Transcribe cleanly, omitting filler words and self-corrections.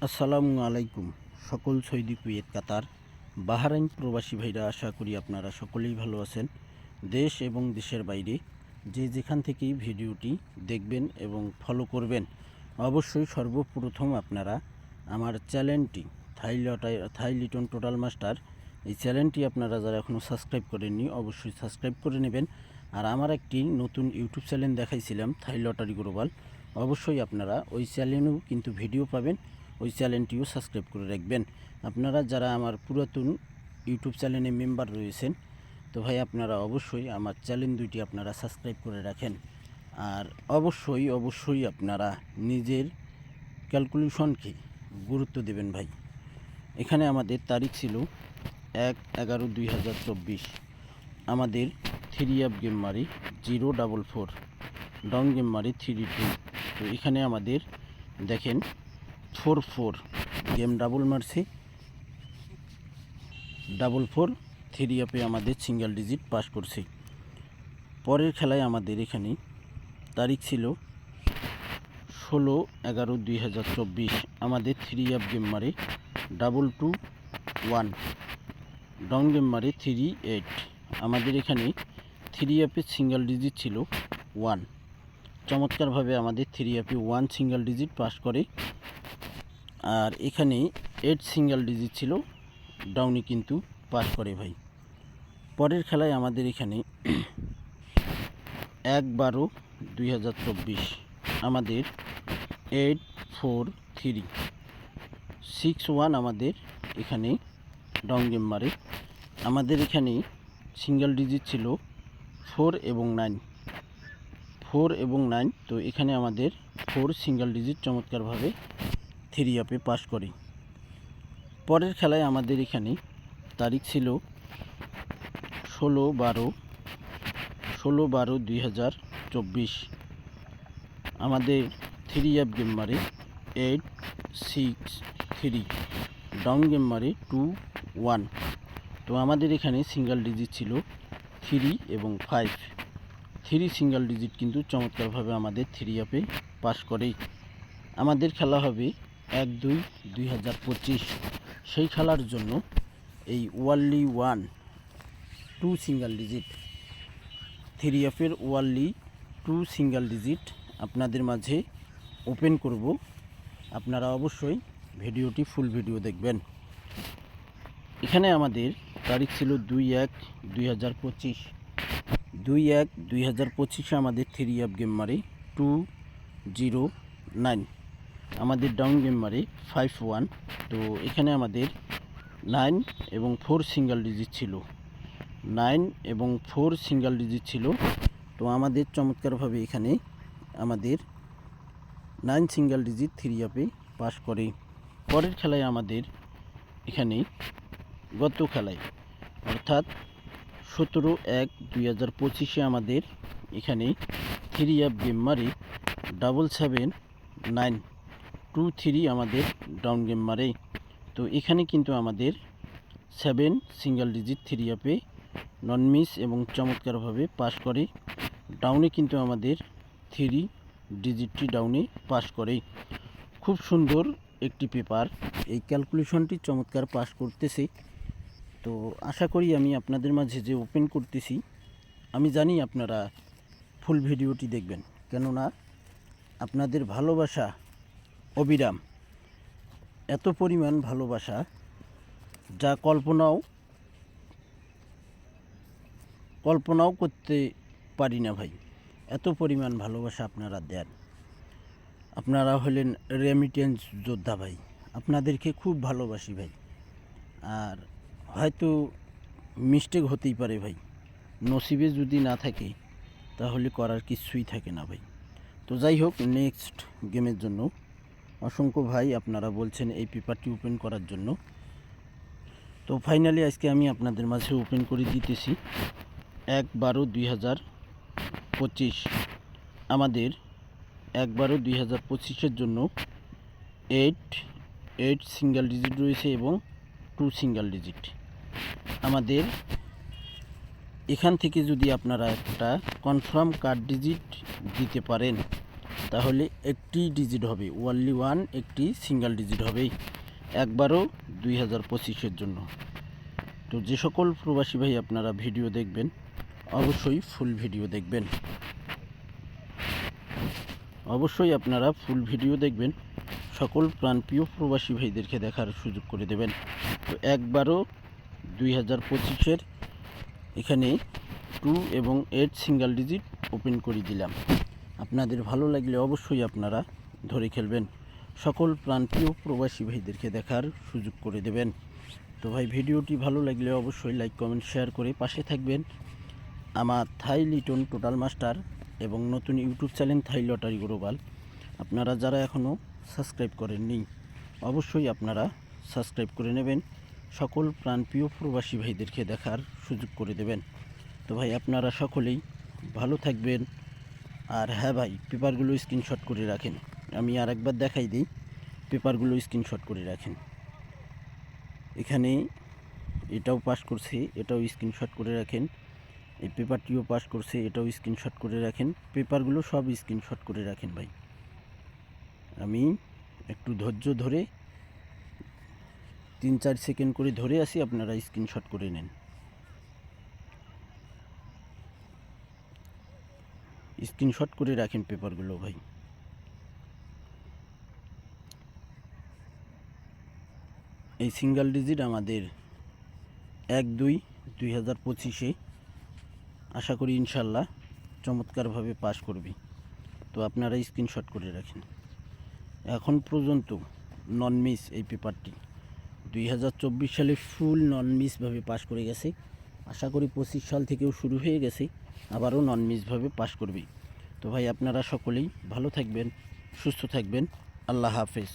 আসসালামু আলাইকুম। সকল সৌদি, কুয়েত, কাতার, বাহরাইন প্রবাসী ভাইরা, আশা করি আপনারা সকলেই ভালো আছেন। দেশ এবং দেশের বাইরে যে যেখান থেকেই ভিডিওটি দেখবেন এবং ফলো করবেন, অবশ্যই সর্বপ্রথম আপনারা আমার চ্যানেলটি থাই লিটন টোটাল মাস্টার, এই চ্যানেলটি আপনারা যারা এখনও সাবস্ক্রাইব করেননি অবশ্যই সাবস্ক্রাইব করে নেবেন। আর আমার একটি নতুন ইউটিউব চ্যানেল দেখাইছিলাম, থাই লটারি গ্লোবাল, অবশ্যই আপনারা ওই চ্যানেলেও কিন্তু ভিডিও পাবেন, ওই চ্যানেলটিও সাবস্ক্রাইব করে রাখবেন। আপনারা যারা আমার পুরাতন ইউটিউব চ্যানেলে মেম্বার রয়েছেন, তো ভাই আপনারা অবশ্যই আমার চ্যানেল দুইটি আপনারা সাবস্ক্রাইব করে রাখেন। আর অবশ্যই আপনারা নিজের ক্যালকুলেশনকে গুরুত্ব দেবেন ভাই। এখানে আমাদের তারিখ ছিল 1/11/2024। আমাদের 3 গেম মারি 044, ডাউন গেম মারি 32। তো এখানে আমাদের দেখেন 44 গেম ডাবল মারছে, 44 3 আপে আমাদের সিঙ্গেল ডিজিট পাস করছে। পরের খেলায় আমাদের এখানে তারিখ ছিল 16/11/2024। আমাদের 3 আপ গেম মারে 221, ডাউন গেম মারে 38। আমাদের এখানে 3 আপে সিঙ্গেল ডিজিট ছিল 1। চমৎকারভাবে আমাদের 3 আপে 1 সিঙ্গেল ডিজিট পাস করে। আর এখানে 8 সিঙ্গেল ডিজিট ছিল, ডাউনে কিন্তু পাস করে ভাই। পরের খেলায় আমাদের এখানে 1/12/2024 আমাদের 84361 আমাদের এখানে ডাউন গেম মারে। আমাদের এখানে সিঙ্গেল ডিজিট ছিল 4 এবং 9। তো এখানে আমাদের 4 সিঙ্গেল ডিজিট চমৎকারভাবে 3 আপে পাস করে। পরের খেলায় আমাদের এখানে তারিখ ছিল 16/12/2024। আমাদের 3 আপ গেম মারে 863, ডাউন গেম মারে 21। তো আমাদের এখানে সিঙ্গেল ডিজিট ছিল 3 এবং 5। 3 সিঙ্গেল ডিজিট কিন্তু চমৎকারভাবে আমাদের 3 আপে পাস করে। আমাদের খেলা হবে 1/2/2025। সেই খেলার জন্য এই ওয়ানলি 2 সিঙ্গেল ডিজিট 3 আপের ওয়ানলি 2 সিঙ্গেল ডিজিট আপনাদের মাঝে ওপেন করব। আপনারা অবশ্যই ভিডিওটি ফুল ভিডিও দেখবেন। এখানে আমাদের তারিখ ছিল 2/1/2025। 2/1/2025 আমাদের 3 আপ গেম মারে 209, আমাদের ডাউন গেম মারে 51। তো এখানে আমাদের 9 এবং 4 সিঙ্গেল ডিজিট ছিল, 9 এবং 4 সিঙ্গেল ডিজিট ছিল। তো আমাদের চমৎকারভাবে এখানে আমাদের 9 সিঙ্গেল ডিজিট 3 আপে পাস করে। পরের খেলায় আমাদের এখানে গত খেলায় অর্থাৎ 17/1/2025 আমাদের এখানে 3 আপ গেম মারে 77923 আমাদের ডাউন গেম মারে। তো এখানে কিন্তু আমাদের 7 সিঙ্গেল ডিজিট 3 আপে নন মিস এবং চমৎকারভাবে পাস করে। ডাউনে কিন্তু আমাদের 3 ডিজিটটি ডাউনে পাস করে। খুব সুন্দর একটি পেপার, এই ক্যালকুলেশনটি চমৎকার পাস করতেছে। তো আশা করি আমি আপনাদের মাঝে যে ওপেন করতেছি, আমি জানি আপনারা ফুল ভিডিওটি দেখবেন, কেননা আপনাদের ভালোবাসা অবিরাম। এত পরিমাণ ভালোবাসা যা কল্পনাও করতে পারি না ভাই। এত পরিমাণ ভালোবাসা আপনারা দেন। আপনারা হলেন রেমিটেন্স যোদ্ধা ভাই, আপনাদেরকে খুব ভালোবাসি ভাই। আর হয়তো মিস্টেক হতেই পারে ভাই, নসিবে যদি না থাকে তাহলে করার কিছুই থাকে না ভাই। তো যাই হোক, নেক্সট গেমের জন্য অসংখ্য ভাই আপনারা বলছেন এই পেপারটি ওপেন করার জন্য। তো ফাইনালি আজকে আমি আপনাদের মাঝে ওপেন করে দিতেছি 1/12/2025। আমাদের 1/12/2025 জন্য 8 সিঙ্গেল ডিজিট রয়েছে এবং 2 সিঙ্গেল ডিজিট। আমাদের এখান থেকে যদি আপনারা একটা কনফার্ম কার্ড ডিজিট দিতে পারেন তাহলে একটি ডিজিট হবে, ওনলি ওয়ান, একটি সিঙ্গেল ডিজিট হবে, একবারও 2025-এর জন্য। তো যে সকল প্রবাসী ভাই আপনারা ভিডিও দেখবেন অবশ্যই ফুল ভিডিও দেখবেন, অবশ্যই আপনারা ফুল ভিডিও দেখবেন, সকল প্রাণপ্রিয় প্রবাসী ভাইদেরকে দেখার সুযোগ করে দেবেন। তো একবারও 2025-এর এখানে 2 এবং 8 সিঙ্গেল ডিজিট ওপেন করে দিলাম। আপনাদের ভালো লাগলে অবশ্যই আপনারা ধরে খেলবেন, সকল প্রাণপ্রিয় প্রবাসী ভাইদেরকে দেখার সুযোগ করে দেবেন। তো ভাই ভিডিওটি ভালো লাগলে অবশ্যই লাইক কমেন্ট শেয়ার করে পাশে থাকবেন। আমার থাই লিটন টোটাল মাস্টার এবং নতুন ইউটিউব চ্যানেল থাই লটারি গ্লোবাল আপনারা যারা এখনও সাবস্ক্রাইব করেননি অবশ্যই আপনারা সাবস্ক্রাইব করে নেবেন, সকল প্রাণপ্রিয় প্রবাসী ভাইদেরকে দেখার সুযোগ করে দেবেন। তো ভাই আপনারা সকলেই ভালো থাকবেন। আর হ্যাঁ ভাই, পেপারগুলো স্ক্রিনশট করে রাখেন, আমি আরেকবার দেখাই দিই, পেপারগুলো স্ক্রিনশট করে রাখেন। এখানে এটাও পাস করছে, এটাও স্ক্রিনশট করে রাখেন, এই পেপারটিও পাস করছে, এটাও স্ক্রিনশট করে রাখেন, পেপারগুলো সব স্ক্রিনশট করে রাখেন ভাই। আমি একটু ধৈর্য ধরে 3-4 সেকেন্ড করে ধরে আসি, আপনারা স্ক্রিনশট করে নেন। স্ক্রিনশট করে রাখেন পেপারগুলো ভাই। এই সিঙ্গেল ডিজিট আমাদের 1-2-2025-এ আশা করি ইনশাল্লাহ চমৎকারভাবে পাস করবে। তো আপনারা স্ক্রিনশট করে রাখেন। এখন পর্যন্ত নন মিস এই পেপারটি 2024 সালে ফুল নন মিসভাবে পাস করে গেছে, আশা করি 25 সাল থেকেও শুরু হয়ে গেছে, আবারও নন মিসভাবে পাস করবে। তো ভাই আপনারা সকলেই ভালো থাকবেন, সুস্থ থাকবেন, আল্লাহ হাফেজ।